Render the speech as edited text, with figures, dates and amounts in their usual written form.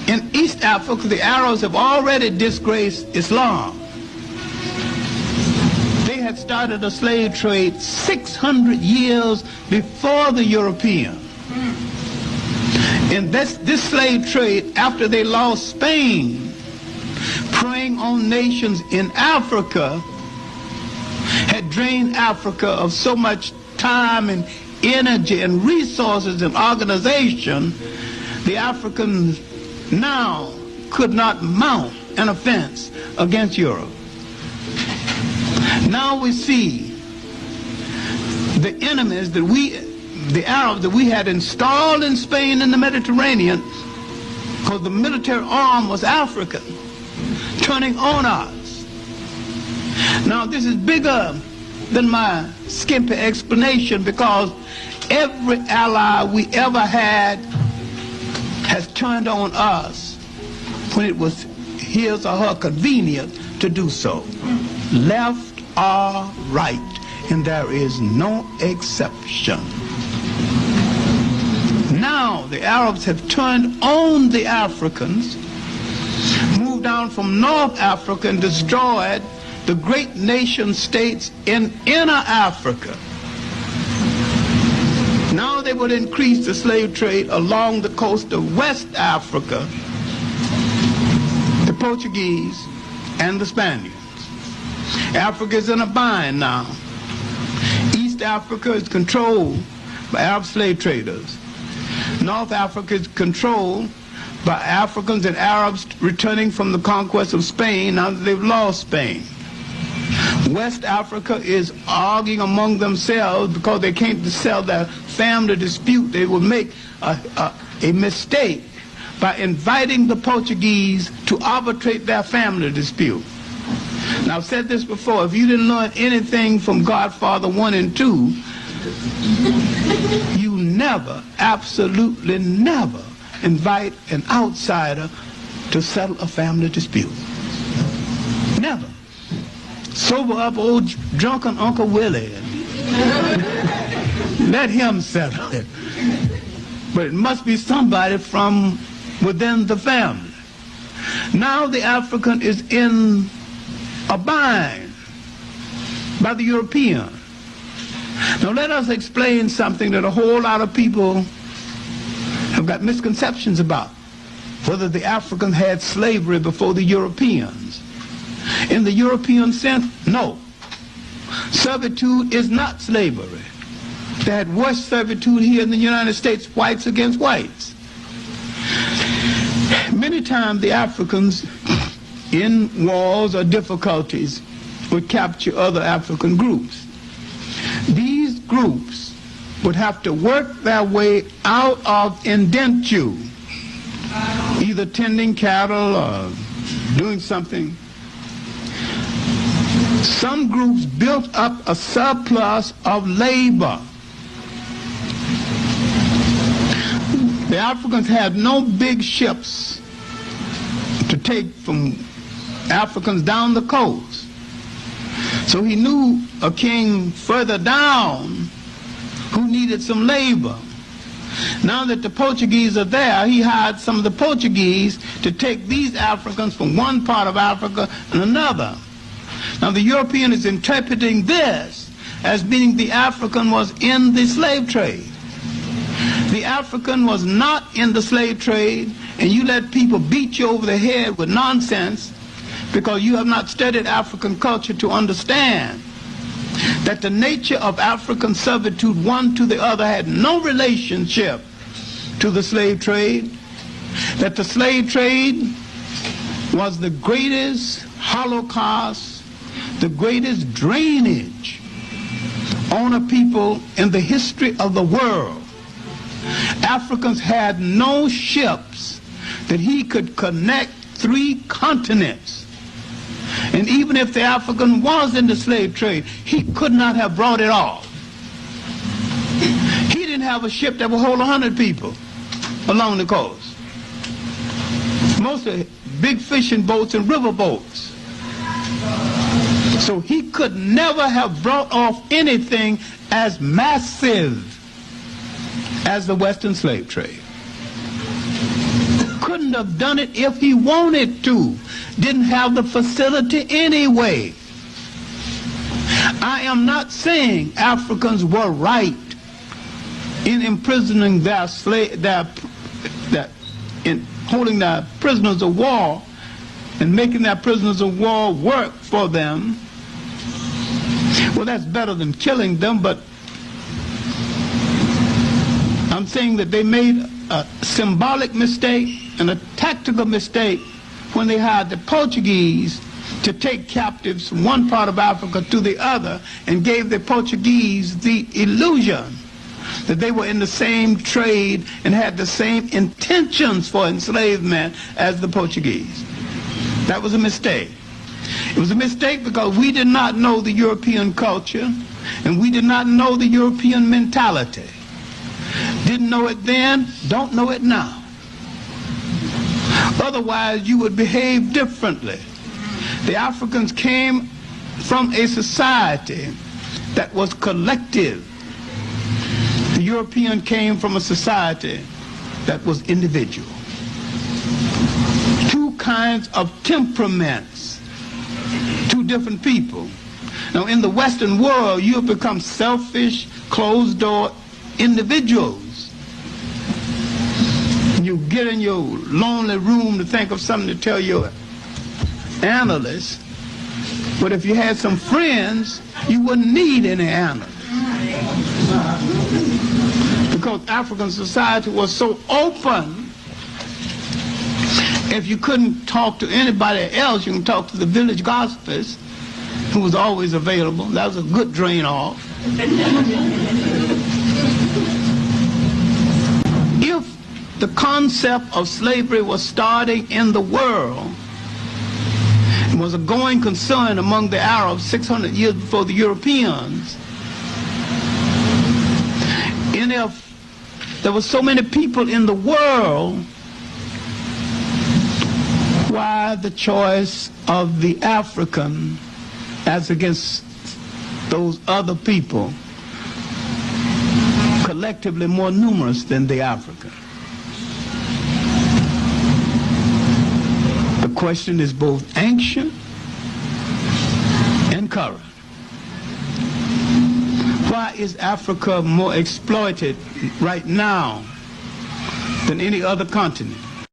In East Africa, the Arabs have already disgraced Islam. They had started a slave trade 600 years before the European. And this slave trade, after they lost Spain, preying on nations in Africa, had drained Africa of so much time and energy and resources and organization, the Africans now could not mount an offense against Europe. Now we see the enemies that the Arabs that we had installed in Spain and the Mediterranean, because the military arm was African, turning on us. Now this is bigger than my skimpy explanation, because every ally we ever had has turned on us when it was his or her convenient to do so, left or right, and there is no exception. Now the Arabs have turned on the Africans, moved down from North Africa and destroyed the great nation states in inner Africa. Now they would increase the slave trade along the coast of West Africa, the Portuguese and the Spaniards. Africa is in a bind now. East Africa is controlled by Arab slave traders. North Africa is controlled by Africans and Arabs returning from the conquest of Spain now that they've lost Spain. West Africa is arguing among themselves because they can't settle their family dispute. They will make a mistake by inviting the Portuguese to arbitrate their family dispute. Now, I've said this before, if you didn't learn anything from Godfather 1 and 2, you never, absolutely never invite an outsider to settle a family dispute. Never. Sober up old drunken Uncle Willie and let him settle it. But it must be somebody from within the family. Now the African is in a bind by the European. Now let us explain something that a whole lot of people have got misconceptions about, whether the Africans had slavery before the Europeans. In the European sense, no. Servitude is not slavery. They had worse servitude here in the United States, whites against whites. Many times the Africans in wars or difficulties would capture other African groups. These groups would have to work their way out of indenture, either tending cattle or doing something. Some groups built up a surplus of labor. The Africans had no big ships to take from Africans down the coast. So he knew a king further down who needed some labor. Now that the Portuguese are there, he hired some of the Portuguese to take these Africans from one part of Africa and another. Now the European is interpreting this as meaning the African was in the slave trade. The African was not in the slave trade, and you let people beat you over the head with nonsense because you have not studied African culture to understand that the nature of African servitude, one to the other, had no relationship to the slave trade, that the slave trade was the greatest holocaust, the greatest drainage on a people in the history of the world. Africans had no ships that he could connect 3 continents. And even if the African was in the slave trade, he could not have brought it off. He didn't have a ship that would hold 100 people along the coast. Mostly big fishing boats and river boats. So he could never have brought off anything as massive as the Western slave trade. couldn't have done it if he wanted to. Didn't have the facility anyway. I am not saying Africans were right in imprisoning their in holding their prisoners of war and making their prisoners of war work for them. Well, that's better than killing them, but I'm saying that they made a symbolic mistake and a tactical mistake when they hired the Portuguese to take captives from one part of Africa to the other and gave the Portuguese the illusion that they were in the same trade and had the same intentions for enslavement as the Portuguese. That was a mistake. It was a mistake because we did not know the European culture and we did not know the European mentality. Didn't know it then, don't know it now. Otherwise, you would behave differently. The Africans came from a society that was collective. The European came from a society that was individual. Two kinds of temperaments, two different people. Now, in the Western world, you have become selfish, closed-door individuals. You get in your lonely room to think of something to tell your analyst, but if you had some friends, you wouldn't need any analyst. Because African society was so open, if you couldn't talk to anybody else, you can talk to the village gospelist, who was always available. That was a good drain off. If the concept of slavery was starting in the world, it was a going concern among the Arabs 600 years before the Europeans, and if there were so many people in the world, why the choice of the African as against those other people, collectively more numerous than the African? The question is both ancient and current. Why is Africa more exploited right now than any other continent?